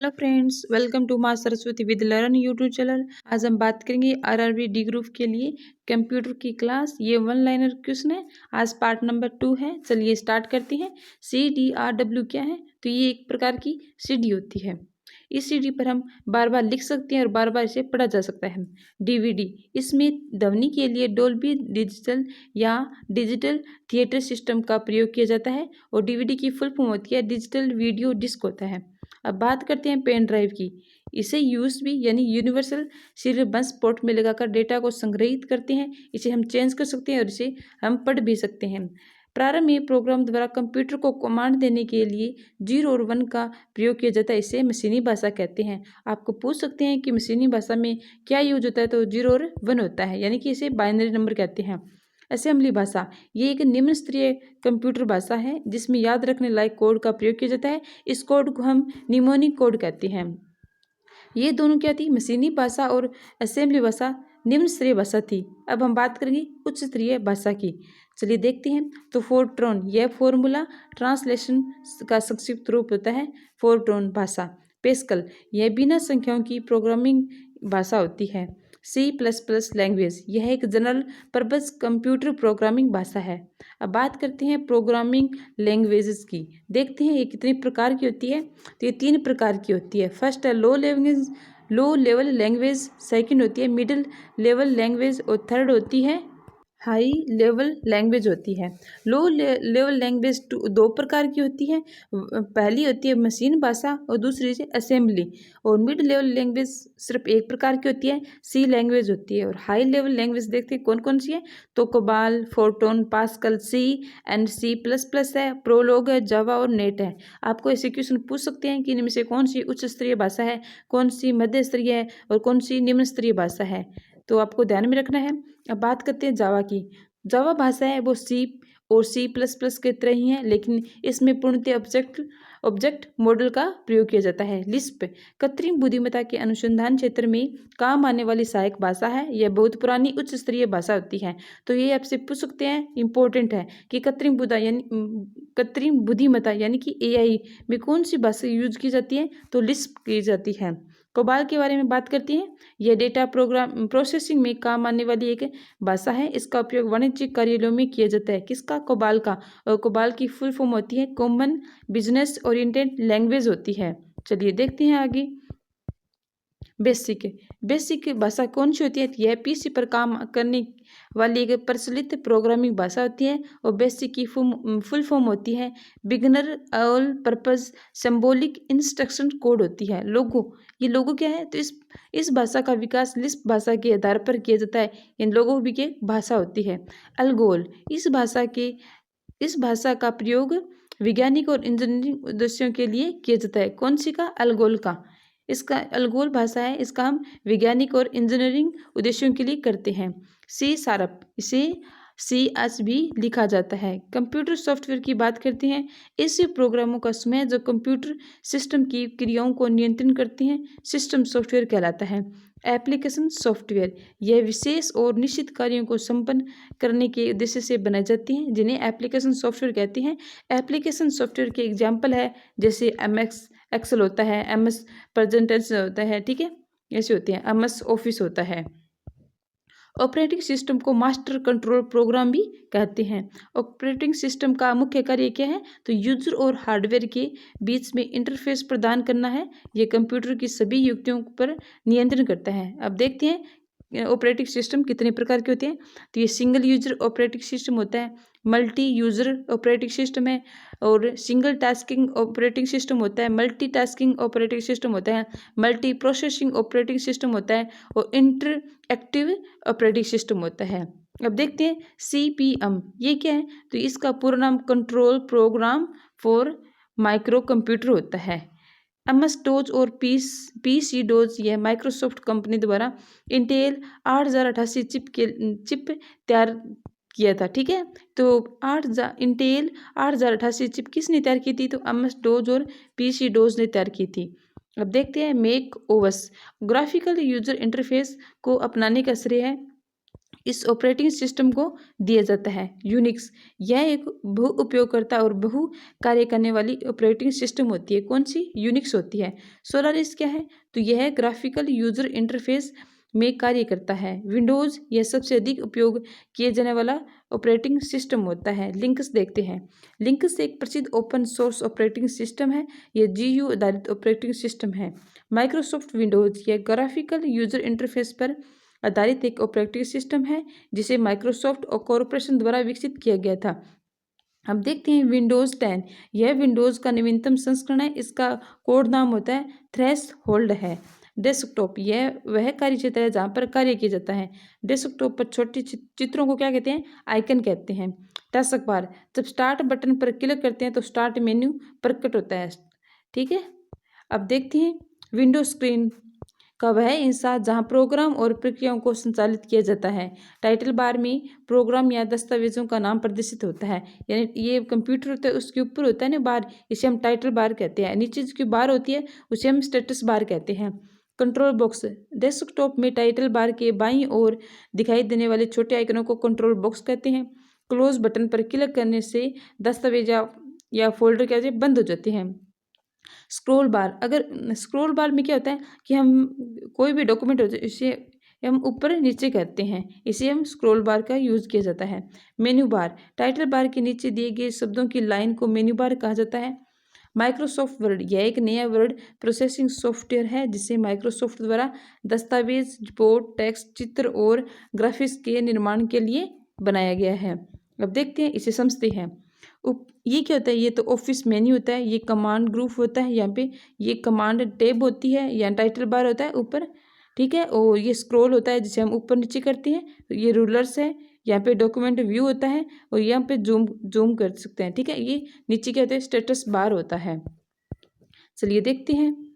Hello friends, welcome to माँ Saraswati with learn YouTube channel. आज हम बात करेंगे आरआरबी डी ग्रुप के लिए कंप्यूटर की क्लास। ये वन लाइनर क्वेश्चन है। आज पार्ट नंबर 2 है। चलिए स्टार्ट करते हैं। CDRW क्या है? तो ये एक प्रकार की सीडी होती है। इस सीडी पर हम बार बार लिख सकते हैं और बार बार इसे पढ़ा जा सकता है। डीवीडी, इसमें ध्वनि के लिए डोल्बी डिजिटल या डिजिटल थिएटर सिस्टम का प्रयोग किया जाता है और डीवीडी की फुल फॉर्म होती है डिजिटल वीडियो डिस्क होता है। अब बात करते हैं पेन ड्राइव की। इसे यूएसबी यानी यूनिवर्सल सीरियल बस पोर्ट में लगाकर डेटा को संग्रहित करते हैं। इसे हम चेंज कर सकते हैं और इसे हम पढ़ भी सकते हैं। प्रारंभ में प्रोग्राम द्वारा कंप्यूटर को कमांड देने के लिए 0 और 1 का प्रयोग किया जाता है। इसे मशीनी भाषा कहते हैं। आपको पूछ सकते हैं कि मशीनी भाषा में क्या यूज होता है, तो 0 और 1 होता है, यानी कि इसे बाइनरी नंबर कहते हैं। असेंबली भाषा, ये एक निम्न स्तरीय कंप्यूटर भाषा है जिसमें याद रखने लायक कोड का प्रयोग किया जाता है। इस कोड को हम निमोनिक कोड कहते हैं। ये दोनों क्या थी? मशीनी भाषा और असेंबली भाषा निम्न स्तरीय भाषा थी। अब हम बात करेंगे उच्च स्तरीय भाषा की। चलिए देखते हैं। तो फोर्ट्रॉन, यह फॉर्मूला ट्रांसलेशन का संक्षिप्त रूप होता है फोर्ट्रॉन भाषा। पेस्कल, यह बिना संख्याओं की प्रोग्रामिंग भाषा होती है। C++ लैंग्वेज, यह एक जनरल पर्पस कंप्यूटर प्रोग्रामिंग भाषा है। अब बात करते हैं प्रोग्रामिंग लैंग्वेजेस की। देखते हैं ये कितने प्रकार की होती है। तो ये 3 प्रकार की होती है। फर्स्ट है लो लेवल लैंग्वेज, सेकंड होती है मिडिल लेवल लैंग्वेज और थर्ड होती है हाई लेवल लैंग्वेज होती है। लो लेवल लैंग्वेज 2 प्रकार की होती है। पहली होती है मशीन भाषा और दूसरी से असेंबली। और मिड लेवल लैंग्वेज सिर्फ एक प्रकार की होती है, सी लैंग्वेज होती है। और हाई लेवल लैंग्वेज देखते हैं कौन कौन सी है। तो कोबाल, फोर्टोन, पास्कल, C++ है, प्रोलोग है, जावा और नेट है। आपको ऐसे क्वेश्चन पूछ सकते हैं कि इनमें से कौन सी उच्च स्तरीय भाषा है, कौन सी मध्य स्तरीय है और कौन सी निम्न स्तरीय भाषा है। तो आपको ध्यान में रखना है। अब बात करते हैं जावा की। जावा भाषा है वो सी और C++ के तरह ही है, लेकिन इसमें पूर्णतः ऑब्जेक्ट मॉडल का प्रयोग किया जाता है। लिस्प कृत्रिम बुद्धिमत्ता के अनुसंधान क्षेत्र में काम आने वाली सहायक भाषा है। यह बहुत पुरानी उच्च स्तरीय भाषा होती है। तो ये आपसे पूछ सकते हैं, इंपॉर्टेंट है कि कृत्रिम बुद्धिमत्ता यानी कि AI में कौन सी भाषा यूज की जाती है, तो लिस्प की जाती है। कोबाल के बारे में बात करते हैं। यह डेटा प्रोसेसिंग में काम आने वाली एक भाषा है। इसका उपयोग वाणिज्यिक कार्यालयों में किया जाता है। किसका? कोबाल का। और कोबाल की फुल फॉर्म होती है कॉमन बिजनेस ओरिएंटेड लैंग्वेज होती है। चलिए देखते हैं आगे। बेसिक भाषा कौन सी होती है? यह PC पर काम करने वाली एक प्रचलित प्रोग्रामिंग भाषा होती है। और बेसिक की फुल फॉर्म होती है beginner all purpose symbolic instruction code होती है। लोगो, ये लोगो क्या है? तो इस भाषा का विकास लिस्प भाषा के आधार पर किया जाता है। इन लोगों भी की भाषा होती है। अलगोल, इस भाषा का प्रयोग वैज्ञानिक और इंजीनियरिंग उद्देश्यों के लिए किया जाता है। कौन सी का? अलगोल का। इसका अलगोल भाषा है, इसका हम वैज्ञानिक और इंजीनियरिंग उद्देश्यों के लिए करते हैं। C#, इसे CS भी लिखा जाता है। कंप्यूटर सॉफ्टवेयर की बात करते हैं। ऐसे प्रोग्रामों का समूह जो कंप्यूटर सिस्टम की क्रियाओं को नियंत्रण करते हैं, सिस्टम सॉफ्टवेयर कहलाता है। एप्लीकेशन सॉफ्टवेयर, यह विशेष और निश्चित कार्यों को संपन्न करने के उद्देश्य से बनाई जाती हैं, जिन्हें एप्लीकेशन सॉफ्टवेयर कहते हैं। एप्लीकेशन सॉफ्टवेयर के एग्जाम्पल है जैसे MS एक्सेल होता है, MS प्रेजेंटेशन होता है, ठीक है, ऐसे होते हैं। MS ऑफिस होता है। ऑपरेटिंग सिस्टम को मास्टर कंट्रोल प्रोग्राम भी कहते हैं। ऑपरेटिंग सिस्टम का मुख्य कार्य क्या है? तो यूजर और हार्डवेयर के बीच में इंटरफेस प्रदान करना है। यह कंप्यूटर की सभी युक्तियों पर नियंत्रण करता है। अब देखते हैं ऑपरेटिंग सिस्टम कितने प्रकार के होते हैं। तो ये सिंगल यूजर ऑपरेटिंग सिस्टम होता है, मल्टी यूजर ऑपरेटिंग सिस्टम है, और सिंगल टास्किंग ऑपरेटिंग सिस्टम होता है, मल्टी टास्किंग ऑपरेटिंग सिस्टम होता है, मल्टी प्रोसेसिंग ऑपरेटिंग सिस्टम होता है और इंटरएक्टिव ऑपरेटिंग सिस्टम होता है। अब देखते हैं CPM, ये क्या है? तो इसका पूरा नाम control program for micro computer होता है। MS डोज और PC डोज, यह माइक्रोसॉफ्ट कंपनी द्वारा इंटेल 8088 चिप तैयार किया था, ठीक है। तो इंटेल 8088 चिप किसने तैयार की थी? तो MS डोज और PC डोज ने तैयार की थी। अब देखते हैं Mac OS, graphical user interface को अपनाने का श्रेय है इस ऑपरेटिंग सिस्टम को दिया जाता है। यूनिक्स, यह एक बहु उपयोगकर्ता और बहु कार्य करने वाली ऑपरेटिंग सिस्टम होती है। कौन सी? यूनिक्स होती है। सोलारिस क्या है? तो यह ग्राफिकल यूजर इंटरफेस में कार्य करता है। विंडोज़, यह सबसे अधिक उपयोग किए जाने वाला ऑपरेटिंग सिस्टम होता है। लिनक्स देखते हैं। लिनक्स एक प्रसिद्ध ओपन सोर्स ऑपरेटिंग सिस्टम है। यह GU आधारित ऑपरेटिंग सिस्टम है। माइक्रोसॉफ्ट विंडोज़, यह ग्राफिकल यूजर इंटरफेस पर आधारित एक ऑपरेटिंग सिस्टम है जिसे माइक्रोसॉफ्ट और कॉरपोरेशन द्वारा विकसित किया गया था। अब देखते हैं विंडोज़ 10, यह विंडोज़ का नवीनतम संस्करण है। इसका कोड नाम होता है थ्रेशहोल्ड है। डेस्कटॉप, यह वह कार्य क्षेत्र है जहाँ पर कार्य किया जाता है। डेस्कटॉप पर छोटे चित्रों को क्या कहते हैं? आइकन कहते हैं। टास्क बार, जब स्टार्ट बटन पर क्लिक करते हैं तो स्टार्ट मेन्यू प्रकट होता है। ठीक है। अब देखते हैं विंडो स्क्रीन का वह हिस्सा जहाँ प्रोग्राम और प्रक्रियाओं को संचालित किया जाता है। टाइटल बार में प्रोग्राम या दस्तावेजों का नाम प्रदर्शित होता है। यानी ये कंप्यूटर होता है उसके ऊपर होता है ना बार, इसे हम टाइटल बार कहते हैं। नीचे जो बार होती है उसे हम स्टेटस बार कहते हैं। कंट्रोल बॉक्स, डेस्कटॉप में टाइटल बार के बाईं ओर दिखाई देने वाले छोटे आइकनों को कंट्रोल बॉक्स कहते हैं। क्लोज बटन पर क्लिक करने से दस्तावेज या फोल्डर क्या बंद हो जाते हैं। स्क्रॉल बार, अगर स्क्रॉल बार में क्या होता है कि हम कोई भी डॉक्यूमेंट होता है इसे हम ऊपर नीचे करते हैं, इसे हम स्क्रॉल बार का यूज़ किया जाता है। मेन्यू बार, टाइटल बार के नीचे दिए गए शब्दों की लाइन को मेन्यू बार कहा जाता है। माइक्रोसॉफ्ट वर्ड, यह एक नया वर्ड प्रोसेसिंग सॉफ्टवेयर है जिसे माइक्रोसॉफ्ट द्वारा दस्तावेज, रिपोर्ट, टेक्स्ट, चित्र और ग्राफिक्स के निर्माण के लिए बनाया गया है। अब देखते हैं, इसे समझते हैं। ये क्या होता है? ये तो ऑफिस मेन्यू होता है। ये कमांड ग्रुप होता है। यहाँ पे ये कमांड टैब होती है या टाइटल बार होता है ऊपर। ठीक है। और ये स्क्रॉल होता है जिसे हम ऊपर नीचे करते हैं। ये रूलर्स है। यहाँ पे डॉक्यूमेंट व्यू होता है और यहाँ पे जूम कर सकते हैं। ठीक है। ये नीचे क्या होता है? स्टेटस बार होता है। चलिए देखते हैं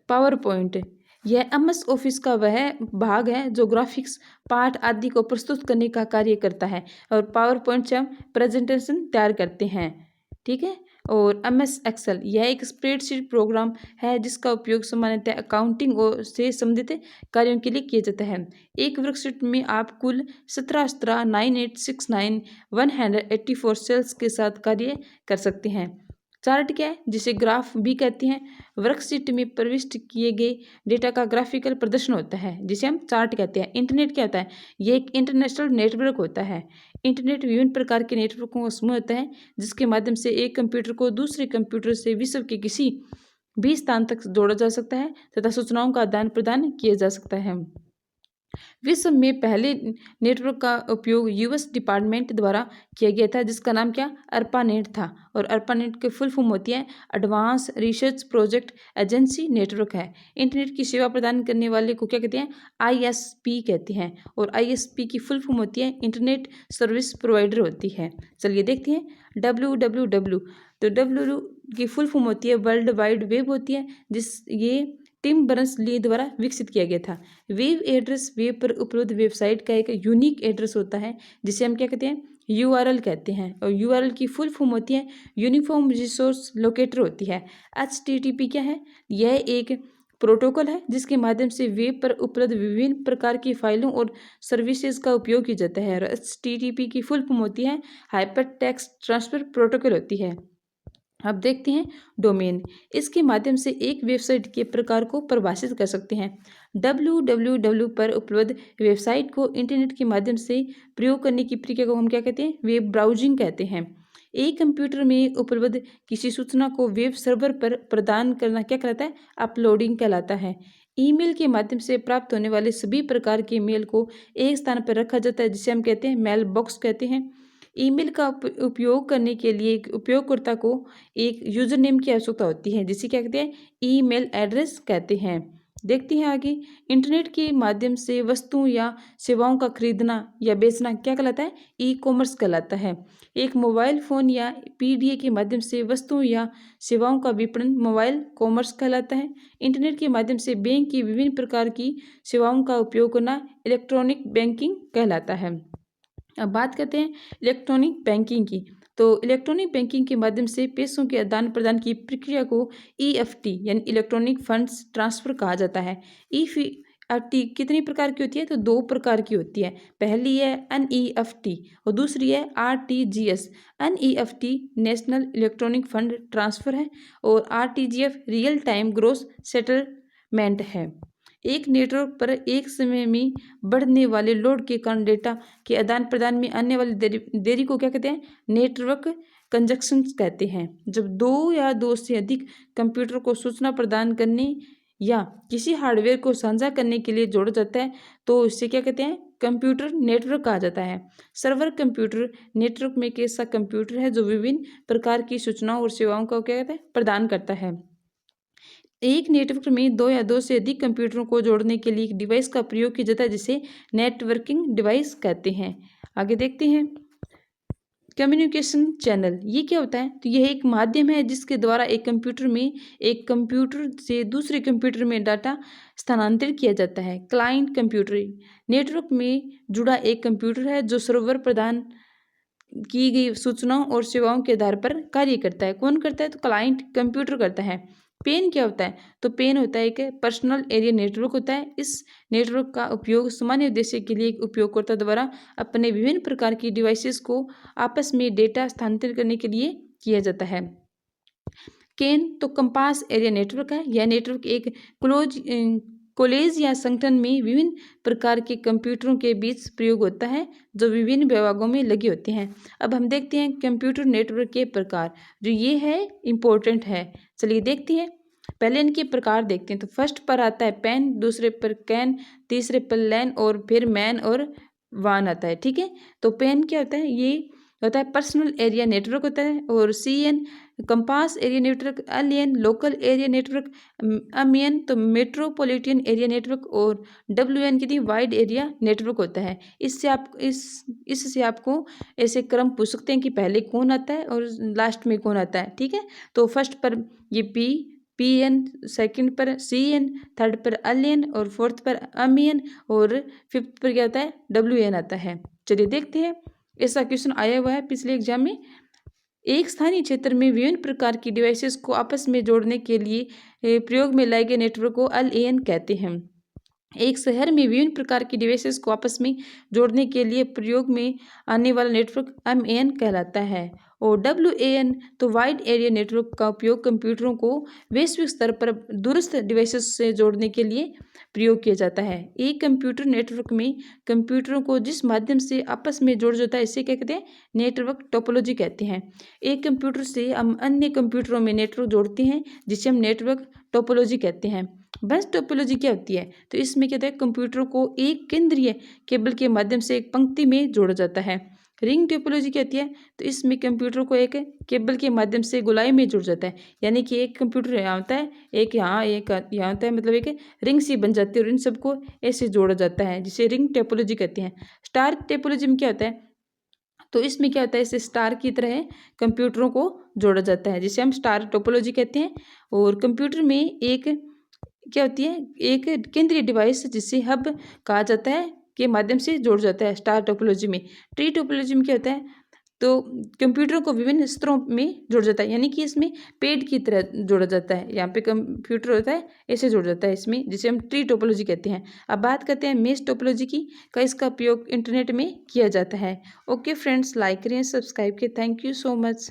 पावर पॉइंट। यह MS ऑफिस का वह भाग है जो ग्राफिक्स, पाठ आदि को प्रस्तुत करने का कार्य करता है और पावर पॉइंट से हम प्रेजेंटेशन तैयार करते हैं। ठीक है। और MS एक्सेल, यह एक स्प्रेडशीट प्रोग्राम है जिसका उपयोग सामान्यतः अकाउंटिंग और से संबंधित कार्यों के लिए किया जाता है। एक वर्कशीट में आप कुल 17,9869,184 सेल्स के साथ कार्य कर सकते हैं। चार्ट क्या है? जिसे ग्राफ भी कहते हैं। वर्कशीट में प्रविष्ट किए गए डेटा का ग्राफिकल प्रदर्शन होता है जिसे हम चार्ट कहते हैं। इंटरनेट क्या होता है? ये एक इंटरनेशनल नेटवर्क होता है। इंटरनेट विभिन्न प्रकार के नेटवर्कों का समूह होता है जिसके माध्यम से एक कंप्यूटर को दूसरे कंप्यूटर से विश्व के किसी भी स्थान तक जोड़ा जा सकता है तथा सूचनाओं का आदान प्रदान किया जा सकता है। विश्व में पहले नेटवर्क का उपयोग US डिपार्टमेंट द्वारा किया गया था जिसका नाम क्या? ARPANET था। और ARPANET की फुल फॉर्म होती है advance research project agency network है। इंटरनेट की सेवा प्रदान करने वाले को क्या कहते हैं? ISP कहते हैं। और ISP की फुल फॉर्म होती है इंटरनेट सर्विस प्रोवाइडर होती है। चलिए देखते हैं WWW। तो W की फुल फॉर्म होती है वर्ल्ड वाइड वेब होती है ये टिम बर्नर्स-ली द्वारा विकसित किया गया था। वेब एड्रेस वेब पर उपलब्ध वेबसाइट का एक यूनिक एड्रेस होता है जिसे हम क्या कहते हैं? URL कहते हैं। और URL की फुल फॉर्म होती है यूनिफॉर्म रिसोर्स लोकेटर होती है। HTTP क्या है? यह एक प्रोटोकॉल है जिसके माध्यम से वेब पर उपलब्ध विभिन्न प्रकार की फाइलों और सर्विसेज का उपयोग किया जाता है। और HTTP की फुल फॉर्म होती है हाइपर टेक्स्ट ट्रांसफर प्रोटोकॉल होती है। अब देखते हैं डोमेन। इसके माध्यम से एक वेबसाइट के प्रकार को परिभाषित कर सकते हैं। www पर उपलब्ध वेबसाइट को इंटरनेट के माध्यम से प्रयोग करने की प्रक्रिया को हम क्या कहते हैं? वेब ब्राउजिंग कहते हैं। एक कंप्यूटर में उपलब्ध किसी सूचना को वेब सर्वर पर प्रदान करना क्या कहलाता है? अपलोडिंग कहलाता है। ईमेल के माध्यम से प्राप्त होने वाले सभी प्रकार के मेल को एक स्थान पर रखा जाता है जिसे हम कहते हैं मेल बॉक्स कहते हैं। ईमेल का उपयोग करने के लिए उपयोगकर्ता को एक यूजर नेम की आवश्यकता होती है जिसे क्या कहते हैं? ईमेल एड्रेस कहते हैं। देखते हैं आगे। इंटरनेट के माध्यम से वस्तुओं या सेवाओं का खरीदना या बेचना क्या कहलाता है? ई-कॉमर्स कहलाता है। एक मोबाइल फ़ोन या PDA के माध्यम से वस्तुओं या सेवाओं का विपणन मोबाइल कॉमर्स कहलाता है। इंटरनेट के माध्यम से बैंक की विभिन्न प्रकार की सेवाओं का उपयोग करना इलेक्ट्रॉनिक बैंकिंग कहलाता है। अब बात करते हैं इलेक्ट्रॉनिक बैंकिंग की। तो इलेक्ट्रॉनिक बैंकिंग के माध्यम से पैसों के आदान प्रदान की प्रक्रिया को EFT यानी इलेक्ट्रॉनिक फंड्स ट्रांसफ़र कहा जाता है। एफ कितनी प्रकार की होती है? तो 2 प्रकार की होती है। पहली है NEFT और दूसरी है RTGS। NEFT national electronic fund transfer है और RTGS real time gross settlement है। एक नेटवर्क पर एक समय में बढ़ने वाले लोड के कारण डेटा के आदान प्रदान में आने वाली देरी को क्या कहते हैं? नेटवर्क कंजक्शन कहते हैं। जब 2 या 2 से अधिक कंप्यूटर को सूचना प्रदान करने या किसी हार्डवेयर को साझा करने के लिए जोड़ा जाता है तो इसे क्या कहते हैं? कंप्यूटर नेटवर्क कहा जाता है। सर्वर कंप्यूटर नेटवर्क में एक ऐसा कंप्यूटर है जो विभिन्न प्रकार की सूचनाओं और सेवाओं का क्या कहते हैं? प्रदान करता है। एक नेटवर्क में 2 या 2 से अधिक कंप्यूटरों को जोड़ने के लिए एक डिवाइस का प्रयोग किया जाता है जिसे नेटवर्किंग डिवाइस कहते हैं। आगे देखते हैं कम्युनिकेशन चैनल। ये क्या होता है? तो यह एक माध्यम है जिसके द्वारा एक कंप्यूटर से दूसरे कंप्यूटर में डाटा स्थानांतरित किया जाता है। क्लाइंट कंप्यूटर नेटवर्क में जुड़ा एक कंप्यूटर है जो सर्वर प्रदान की गई सूचनाओं और सेवाओं के आधार पर कार्य करता है। कौन करता है? तो क्लाइंट कंप्यूटर करता है। पेन क्या होता है? तो पेन होता है एक पर्सनल एरिया नेटवर्क होता है। इस नेटवर्क का उपयोग सामान्य उद्देश्य के लिए उपयोगकर्ता द्वारा अपने विभिन्न प्रकार की डिवाइसेस को आपस में डेटा स्थानांतरित करने के लिए किया जाता है। केन तो कंपास एरिया नेटवर्क है। यह नेटवर्क एक कॉलेज या संगठन में विभिन्न प्रकार के कंप्यूटरों के बीच प्रयोग होता है जो विभिन्न विभागों में लगे होते हैं। अब हम देखते हैं कंप्यूटर नेटवर्क के प्रकार, जो ये है इम्पोर्टेंट है। चलिए देखते हैं, पहले इनके प्रकार देखते हैं। तो फर्स्ट पर आता है पेन, दूसरे पर कैन, तीसरे पर लैन और फिर मैन और वान आता है। ठीक है, तो पेन क्या होता है? ये होता है पर्सनल एरिया नेटवर्क होता है। और CN compass area network, LAN local area network, MEN तो मेट्रोपॉलिटन एरिया नेटवर्क और WN की वाइड एरिया नेटवर्क होता है। इससे आपको ऐसे क्रम पूछ सकते हैं कि पहले कौन आता है और लास्ट में कौन आता है। ठीक है, तो फर्स्ट पर ये PN, सेकंड पर CN, थर्ड पर LAN और फोर्थ पर MEN और फिफ्थ पर क्या होता है? WN आता है। चलिए देखते हैं, ऐसा क्वेश्चन आया हुआ है पिछले एग्जाम में। एक स्थानीय क्षेत्र में विभिन्न प्रकार की डिवाइसेस को आपस में जोड़ने के लिए प्रयोग में लाए गए नेटवर्क को LAN कहते हैं। एक शहर में विभिन्न प्रकार की डिवाइसेस को आपस में जोड़ने के लिए प्रयोग में आने वाला नेटवर्क MAN कहलाता है। और WAN तो वाइड एरिया नेटवर्क का उपयोग कंप्यूटरों को वैश्विक स्तर पर दूरस्थ डिवाइसेस से जोड़ने के लिए प्रयोग किया जाता है। एक कंप्यूटर नेटवर्क में कंप्यूटरों को जिस माध्यम से आपस में जोड़ जाता है इसे क्या कहते हैं? नेटवर्क टोपोलॉजी कहते हैं। एक कंप्यूटर से हम अन्य कंप्यूटरों में नेटवर्क जोड़ते हैं जिसे हम नेटवर्क टोपोलॉजी कहते हैं। बस टोपोलॉजी क्या होती है? तो इसमें क्या होता है? कंप्यूटरों को एक केंद्रीय केबल के माध्यम से एक पंक्ति में जोड़ा जाता है। रिंग टोपोलॉजी क्या होती है? तो इसमें कंप्यूटर को एक केबल के माध्यम से गोलाई में जुड़ जाता है, यानी कि एक कंप्यूटर यहाँ होता है, एक यहाँ होता है, मतलब एक रिंग सी बन जाती है और इन सबको ऐसे जोड़ा जाता है जिसे रिंग टोपोलॉजी कहते हैं। स्टार टोपोलॉजी में क्या होता है? तो इसमें क्या होता है? इसे स्टार की तरह कंप्यूटरों को जोड़ा जाता है जिसे हम स्टार टोपोलॉजी कहते हैं। और कंप्यूटर में एक क्या होती है? एक केंद्रीय डिवाइस जिसे हब कहा जाता है के माध्यम से जोड़ जाता है स्टार टोपोलॉजी में। ट्री टोपोलॉजी में क्या होता है? तो कंप्यूटर को विभिन्न स्तरों में जोड़ जाता है, यानी कि इसमें पेड़ की तरह जोड़ा जाता है। यहाँ पे कंप्यूटर होता है, ऐसे जोड़ जाता है इसमें, जिसे हम ट्री टोपोलॉजी कहते हैं। अब बात करते हैं मेश टोपोलॉजी की। इसका उपयोग इंटरनेट में किया जाता है। ओके फ्रेंड्स, लाइक करें, सब्सक्राइब करें। Thank you so much.